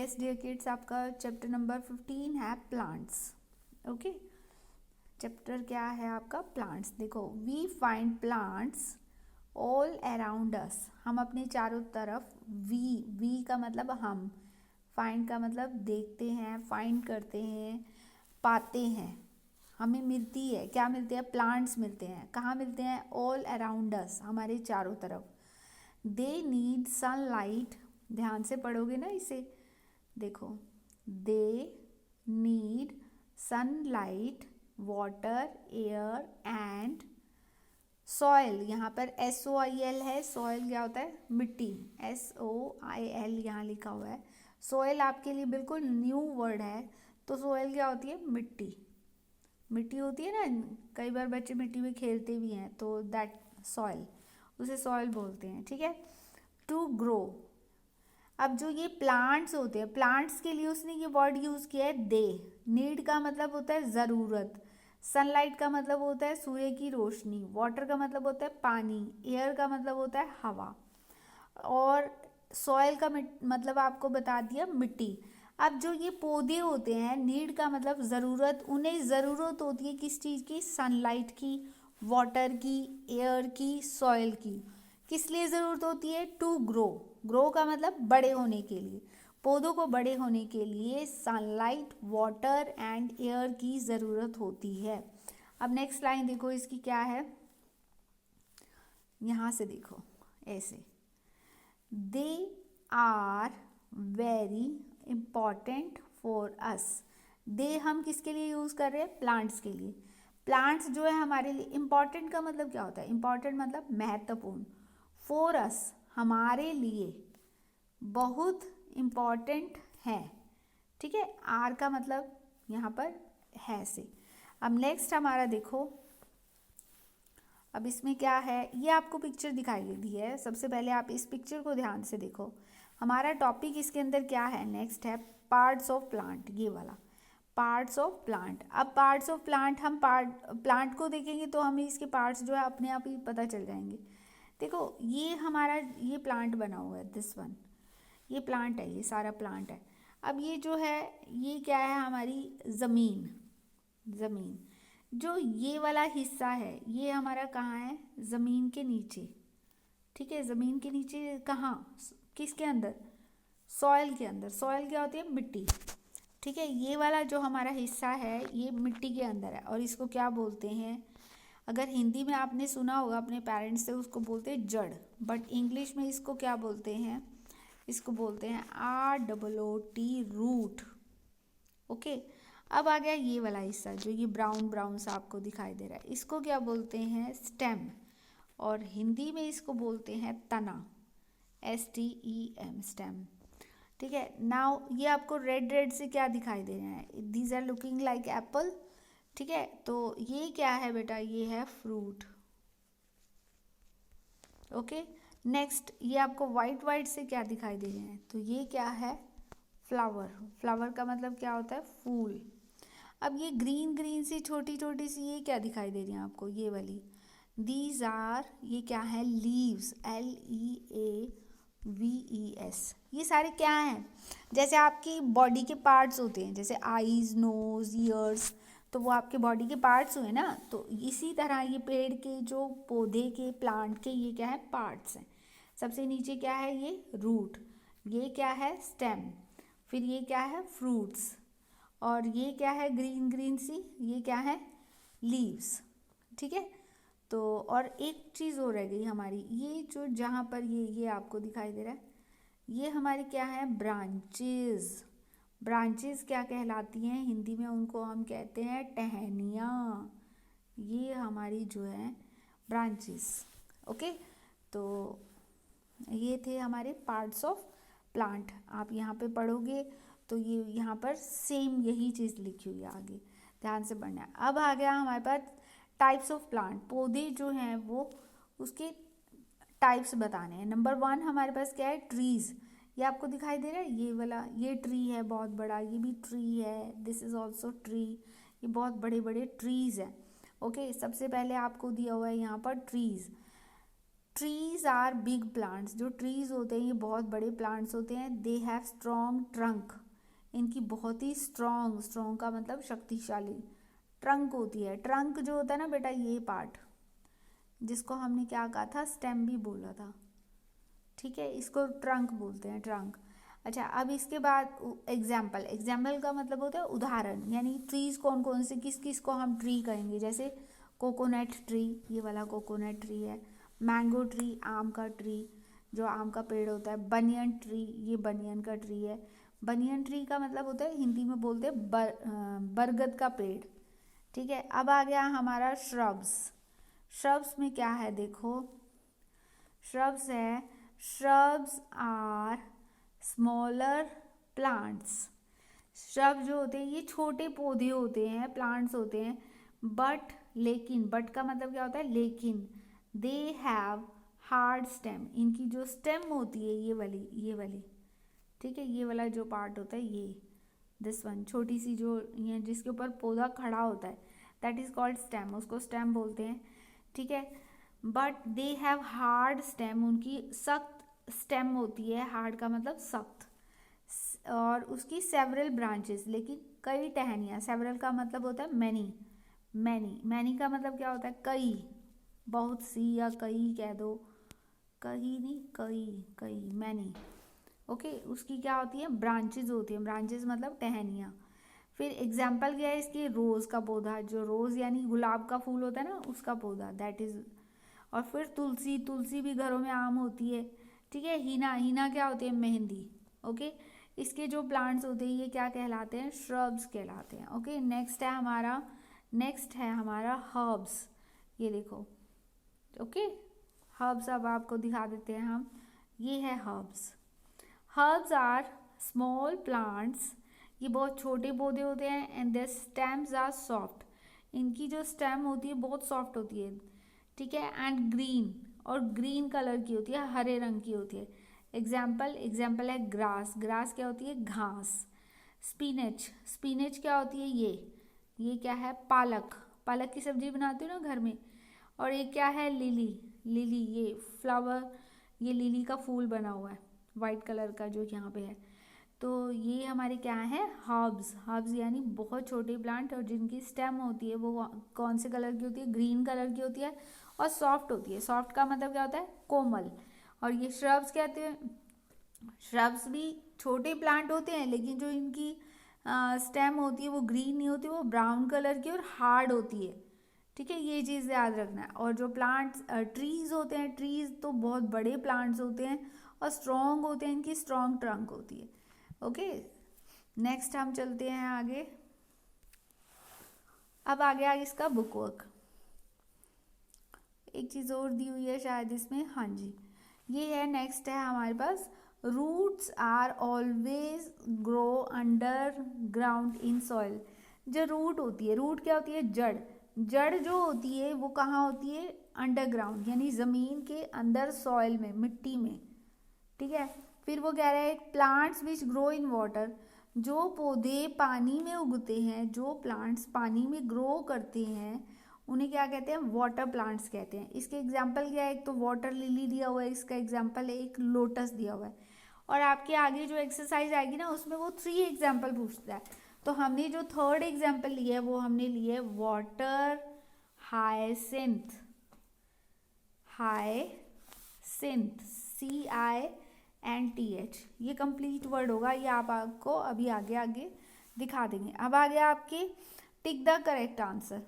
Yes dear kids, आपका chapter number 15 है plants. Okay, chapter क्या है आपका? प्लांट्स। देखो, we find plants all around us. हम अपने चारों तरफ, वी का मतलब हम, फाइंड का मतलब देखते हैं, फाइंड करते हैं, पाते हैं, हमें मिलती है। क्या मिलते हैं? प्लांट्स मिलते हैं। कहाँ मिलते हैं? ऑल अराउंड अस, हमारे चारों तरफ। They need sunlight. ध्यान से पढ़ोगे ना इसे। देखो, they need sunlight, water, air and soil. यहाँ पर SOIL है। सॉइल क्या होता है? मिट्टी। SOIL यहाँ लिखा हुआ है। सॉइल आपके लिए बिल्कुल न्यू वर्ड है। तो सॉइल क्या होती है? मिट्टी। मिट्टी होती है ना, कई बार बच्चे मिट्टी में खेलते भी हैं, तो दैट सॉइल, उसे सॉइल बोलते हैं। ठीक है। To grow. अब जो ये प्लांट्स होते हैं, प्लांट्स के लिए उसने ये वर्ड यूज़ किया है दे। नीड का मतलब होता है ज़रूरत, सनलाइट का मतलब होता है सूर्य की रोशनी, वाटर का मतलब होता है पानी, एयर का मतलब होता है हवा, और सॉइल का मतलब आपको बता दिया मिट्टी। अब जो ये पौधे होते हैं, नीड का मतलब ज़रूरत, उन्हें ज़रूरत होती है किस चीज़ की? सनलाइट की, वाटर की, एयर की, सॉइल की। किस लिए ज़रूरत होती है? To grow. ग्रो का मतलब बड़े होने के लिए। पौधों को बड़े होने के लिए सनलाइट, वाटर एंड एयर की ज़रूरत होती है। अब नेक्स्ट लाइन देखो, इसकी क्या है? यहाँ से देखो, ऐसे, they are very important for us. दे हम किसके लिए यूज़ कर रहे हैं? प्लांट्स के लिए। प्लांट्स जो है हमारे लिए, इम्पॉर्टेंट का मतलब क्या होता है? इम्पॉर्टेंट मतलब महत्वपूर्ण। फॉर अस हमारे लिए, बहुत इम्पॉर्टेंट है। ठीक है। आर का मतलब यहाँ पर है से। अब नेक्स्ट हमारा देखो, अब इसमें क्या है, ये आपको पिक्चर दिखाई दी है। सबसे पहले आप इस पिक्चर को ध्यान से देखो। हमारा टॉपिक इसके अंदर क्या है? नेक्स्ट है पार्ट्स ऑफ प्लांट, ये वाला पार्ट्स ऑफ प्लांट। अब पार्ट्स ऑफ प्लांट, हम प्लांट को देखेंगे तो हमें इसके पार्ट्स जो है अपने आप ही पता चल जाएंगे। देखो, ये हमारा ये प्लांट बना हुआ है, दिस वन, ये प्लांट है, ये सारा प्लांट है। अब ये जो है, ये क्या है? हमारी ज़मीन। ज़मीन, जो ये वाला हिस्सा है, ये हमारा कहाँ है? ज़मीन के नीचे। ठीक है। ज़मीन के नीचे कहाँ? किसके अंदर? सॉइल के अंदर। सॉइल क्या होती है? मिट्टी। ठीक है। ये वाला जो हमारा हिस्सा है, ये मिट्टी के अंदर है, और इसको क्या बोलते हैं? अगर हिंदी में आपने सुना होगा अपने पेरेंट्स से, उसको बोलते हैं जड़, बट इंग्लिश में इसको क्या बोलते हैं? इसको बोलते हैं ROOT, रूट। ओके। अब आ गया ये वाला हिस्सा, जो ये ब्राउन ब्राउन सा आपको दिखाई दे रहा है, इसको क्या बोलते हैं? स्टेम, और हिंदी में इसको बोलते हैं तना, STEM, स्टेम। ठीक है। नाउ ये आपको रेड रेड से क्या दिखाई दे रहे हैं? These are looking like apple. ठीक है। तो ये क्या है बेटा? ये है फ्रूट। ओके। नेक्स्ट, ये आपको वाइट वाइट से क्या दिखाई दे रहे हैं? तो ये क्या है? फ्लावर। फ्लावर का मतलब क्या होता है? फूल। अब ये ग्रीन ग्रीन सी छोटी छोटी सी, ये क्या दिखाई दे रही है आपको? ये वाली, दीज आर, ये क्या है? Leaves, LEAVES। ये सारे क्या हैं? जैसे आपकी बॉडी के पार्ट्स होते हैं, जैसे आईज, नोज, ईयर्स, तो वो आपके बॉडी के पार्ट्स हुए ना। तो इसी तरह ये पेड़ के, जो पौधे के, प्लांट के, ये क्या है? पार्ट्स हैं। सबसे नीचे क्या है? ये रूट। ये क्या है? स्टेम। फिर ये क्या है? फ्रूट्स। और ये क्या है? ग्रीन ग्रीन सी, ये क्या है? लीव्स। ठीक है। तो और एक चीज़ और रह गई हमारी, ये जो जहाँ पर ये आपको दिखाई दे रहा है, ये हमारी क्या है? ब्रांचेस। ब्रांचेस क्या कहलाती हैं हिंदी में? उनको हम कहते हैं टहनियाँ। ये हमारी जो है ब्रांचेस। ओके। तो ये थे हमारे पार्ट्स ऑफ प्लांट। आप यहाँ पे पढ़ोगे तो ये यहाँ पर सेम यही चीज़ लिखी हुई है, आगे ध्यान से पढ़ना है। अब आ गया हमारे पास टाइप्स ऑफ प्लांट। पौधे जो हैं वो, उसके टाइप्स बताने हैं। नंबर 1 हमारे पास क्या है? ट्रीज़। ये आपको दिखाई दे रहा है, ये वाला, ये ट्री है बहुत बड़ा, ये भी ट्री है, दिस इज़ ऑल्सो ट्री। ये बहुत बड़े बड़े ट्रीज़ हैं। ओके। सबसे पहले आपको दिया हुआ है यहाँ पर trees. Trees are big plants, जो ट्रीज होते हैं ये बहुत बड़े प्लांट्स होते हैं। दे हैव स्ट्रॉन्ग ट्रंक, इनकी बहुत ही स्ट्रॉन्ग, स्ट्रॉन्ग का मतलब शक्तिशाली ट्रंक होती है। ट्रंक जो होता है ना बेटा, ये पार्ट जिसको हमने क्या कहा था, स्टेम भी बोला था, ठीक है, इसको ट्रंक बोलते हैं, ट्रंक। अच्छा, अब इसके बाद एग्जाम्पल, एग्जाम्पल का मतलब होता है उदाहरण, यानी ट्रीज कौन कौन से, किस किस को हम ट्री कहेंगे। जैसे कोकोनट ट्री, ये वाला कोकोनट ट्री है। मैंगो ट्री, आम का ट्री, जो आम का पेड़ होता है। बनियन ट्री, ये बनियन का ट्री है। बनियन ट्री का मतलब होता है, हिंदी में बोलते हैं बरगद का पेड़, ठीक है। अब आ गया हमारा श्रब्स। श्रब्स में क्या है देखो, श्रब्स है, shrubs are smaller plants. Shrub जो होते हैं ये छोटे पौधे होते हैं, प्लांट्स होते हैं। बट, लेकिन, बट का मतलब क्या होता है, लेकिन। दे हैव हार्ड स्टेम, इनकी जो स्टेम होती है ये वाली, ठीक है, ये वाला जो पार्ट होता है ये, दिस वन, छोटी सी जो ये जिसके ऊपर पौधा खड़ा होता है, दैट इज कॉल्ड स्टेम, उसको स्टेम बोलते हैं, ठीक है। But they have hard stem, उनकी सख्त स्टेम होती है, हार्ड का मतलब सख्त, और उसकी सेवरल ब्रांचेस, लेकिन कई टहनियाँ। सेवरल का मतलब होता है मैनी, मैनी का मतलब क्या होता है, कई, बहुत सी, या कई कह दो, कहीं नहीं, कई मैनी, ओके। उसकी क्या होती है, ब्रांचेज होती है, ब्रांचेज मतलब टहनियाँ। फिर एग्जाम्पल क्या है इसकी, रोज़ का पौधा, जो रोज़ यानी गुलाब का फूल होता है ना, उसका पौधा, दैट इज। और फिर तुलसी, तुलसी भी घरों में आम होती है, ठीक है। हीना, हीना क्या होती है, मेहंदी, ओके। इसके जो प्लांट्स होते हैं ये क्या कहलाते हैं, श्रब्स कहलाते हैं, ओके। नेक्स्ट है हमारा हर्ब्स, ये देखो, ओके। हर्ब्स अब आपको दिखा देते हैं हम, ये है herbs. Herbs are small plants, ये बहुत छोटे पौधे होते हैं। And their stems are soft, इनकी जो स्टेम होती है बहुत सॉफ्ट होती है, ठीक है। एंड ग्रीन, और ग्रीन कलर की होती है, हरे रंग की होती है। एग्जाम्पल है ग्रास, ग्रास क्या होती है, घास। स्पिनच, स्पिनच क्या होती है, ये क्या है, पालक, पालक की सब्जी बनाते हो ना घर में। और ये क्या है, लिली, लिली ये फ्लावर, ये लिली का फूल बना हुआ है वाइट कलर का जो यहाँ पे है। तो ये हमारे क्या है, हर्ब्स, हर्ब्स यानी बहुत छोटे प्लांट, और जिनकी स्टेम होती है वो कौन से कलर की होती है, ग्रीन कलर की होती है, और सॉफ्ट होती है। सॉफ्ट का मतलब क्या होता है, कोमल। और ये श्रब्स कहते हैं, श्रब्स भी छोटे प्लांट होते हैं, लेकिन जो इनकी स्टेम होती है वो ग्रीन नहीं होती, वो ब्राउन कलर की और हार्ड होती है, ठीक है। ये चीज़ याद रखना है। और जो प्लांट्स, ट्रीज होते हैं, ट्रीज तो बहुत बड़े प्लांट्स होते हैं और स्ट्रॉन्ग होते हैं, इनकी स्ट्रॉन्ग ट्रंक होती है, ओके। नेक्स्ट हम चलते हैं आगे। अब आ गया इसका बुक वर्क। एक चीज़ और दी हुई है शायद इसमें, हाँ जी, ये है, नेक्स्ट है हमारे पास, roots are always grow underground in soil. जो रूट होती है, रूट क्या होती है, जड़, जड़ जो होती है वो कहाँ होती है, अंडरग्राउंड, यानी ज़मीन के अंदर, सॉइल में, मिट्टी में, ठीक है। फिर वो कह रहा है plants which grow in water, जो पौधे पानी में उगते हैं, जो प्लांट्स पानी में ग्रो करते हैं उन्हें क्या कहते हैं, वाटर प्लांट्स कहते हैं। इसके एग्जाम्पल क्या है, एक तो वाटर लिली दिया हुआ है, इसका एग्जाम्पल है एक लोटस दिया हुआ है। और आपके आगे जो एक्सरसाइज आएगी ना उसमें वो 3 एग्जाम्पल पूछता है। तो हमने जो 3rd एग्जाम्पल लिया है वो हमने लिए है वाटर हायसिंथ, हायसिंथ, CINTH, ये कंप्लीट वर्ड होगा, ये आप आपको अभी आगे दिखा देंगे। अब आ गया आपके tick the correct answer,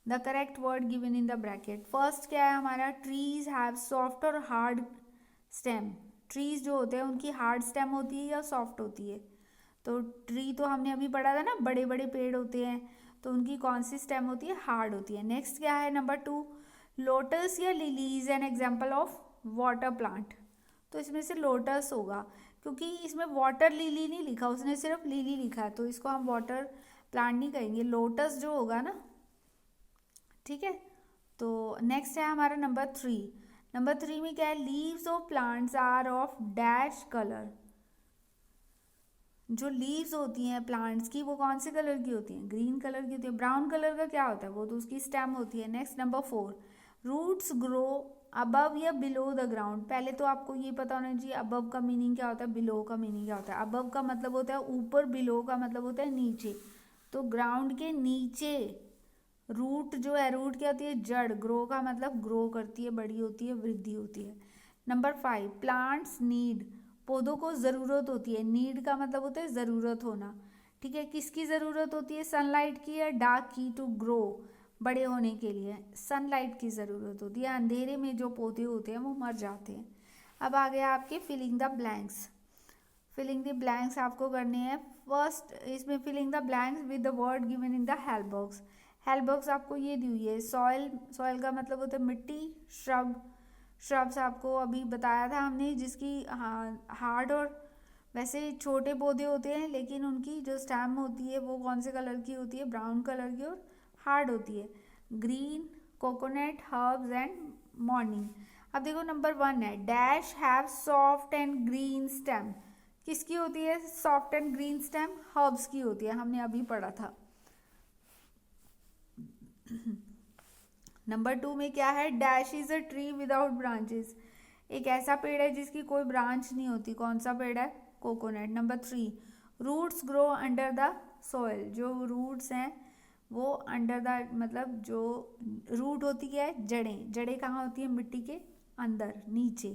the correct word given in the bracket. First क्या है हमारा, ट्रीज हैव सॉफ्ट और हार्ड स्टेम। ट्रीज जो होते हैं उनकी हार्ड स्टेम होती है या सॉफ्ट होती है, तो ट्री तो हमने अभी पढ़ा था ना, बड़े बड़े पेड़ होते हैं, तो उनकी कौन सी स्टेम होती है, हार्ड होती है। नेक्स्ट क्या है, नंबर 2, लोटस या lily is an example of water plant. तो इसमें से लोटस होगा, क्योंकि इसमें वाटर लिली नहीं लिखा, उसने सिर्फ लिली लिखा है, तो इसको हम वाटर प्लांट नहीं कहेंगे, लोटस जो होगा ना, ठीक है। तो नेक्स्ट है हमारा नंबर 3। नंबर 3 में क्या है, leaves of plants are of dash colour. जो लीव्स होती हैं प्लांट्स की वो कौन से कलर की होती हैं, ग्रीन कलर की होती है। ब्राउन कलर का क्या होता है, वो तो उसकी स्टेम होती है। Next number 4, roots grow above या बिलो द ग्राउंड, पहले तो आपको ये पता होना चाहिए अबव का मीनिंग क्या होता है, बिलो का मीनिंग क्या होता है। अबव का मतलब होता है ऊपर, बिलो का मतलब होता है नीचे। तो ग्राउंड के नीचे। रूट जो है, रूट क्या होती है, जड़। ग्रो का मतलब ग्रो करती है, बड़ी होती है, वृद्धि होती है। नंबर 5, प्लांट्स नीड, पौधों को ज़रूरत होती है। नीड का मतलब होता है ज़रूरत होना। ठीक है, किसकी ज़रूरत होती है, सनलाइट की या डार्क की, टू ग्रो, बड़े होने के लिए सनलाइट की ज़रूरत होती है। अंधेरे में जो पौधे होते हैं वो मर जाते हैं। अब आ गया आपके filling the blanks. Filling the blanks आपको करने हैं। फर्स्ट इसमें filling the blanks with the word given in the help box. Help box आपको ये दी हुई है। सॉइल, सॉइल का मतलब होता है मिट्टी। श्रब, श्रब्स आपको अभी बताया था हमने, जिसकी हार्ड और वैसे छोटे पौधे होते हैं, लेकिन उनकी जो स्टेम होती है वो कौन से कलर की होती है, ब्राउन कलर की, और हार्ड होती है। Green, coconut, herbs and morning. अब देखो नंबर 1 है, dash have soft and green stem. किसकी होती है soft and green stem, herbs की होती है, हमने अभी पढ़ा था। नंबर 2 में क्या है, dash is a tree without branches. एक ऐसा पेड़ है जिसकी कोई ब्रांच नहीं होती, कौन सा पेड़ है, coconut. Number 3, roots grow under the soil. जो रूट्स हैं वो अंडर द मतलब जो रूट होती है जड़ें, जड़ें कहाँ होती है, मिट्टी के अंदर, नीचे।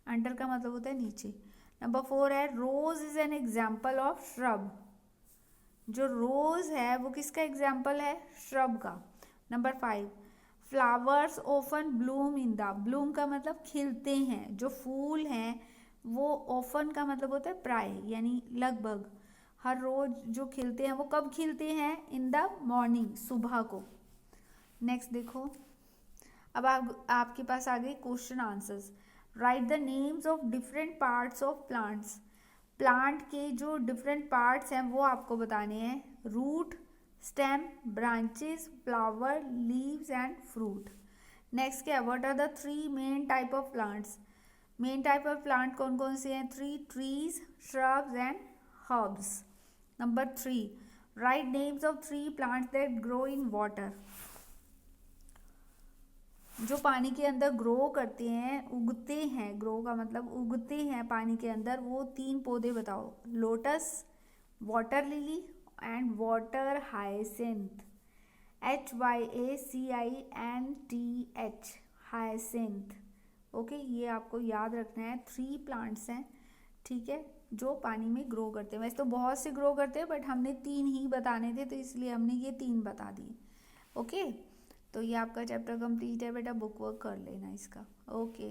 अंडर का मतलब होता है नीचे। नंबर 4 है, rose is an example of shrub. जो रोज है वो किसका एग्जाम्पल है, श्रब का। Number 5, flowers often bloom in the, bloom का मतलब खिलते हैं, जो फूल हैं वो ओफन का मतलब होता है प्राय, यानी लगभग, हर रोज जो खिलते हैं वो कब खिलते हैं, इन द मॉर्निंग, सुबह को। नेक्स्ट देखो, अब आपके पास आ गए question answers. Write the names of different parts of plants. Plant के जो डिफरेंट पार्ट्स हैं वो आपको बताने हैं। Root, stem, branches, flower, leaves and fruit. Next क्या, what are the 3 main type of plants. Main type of plant कौन कौन से हैं, 3, trees, shrubs and herbs. Number 3, write names of 3 plants that grow in water. जो पानी के अंदर grow करते हैं, उगते हैं, ग्रो का मतलब उगते हैं पानी के अंदर, वो 3 पौधे बताओ। Lotus, water lily and water hyacinth. HYACINTH, hyacinth. Okay, ये आपको याद रखना है। 3 प्लांट्स हैं, ठीक है, जो पानी में ग्रो करते हैं। वैसे तो बहुत से ग्रो करते हैं, बट हमने 3 ही बताने थे, तो इसलिए हमने ये 3 बता दिए। ओके, तो ये आपका चैप्टर कंप्लीट है बेटा, बुक वर्क कर लेना इसका। ओके।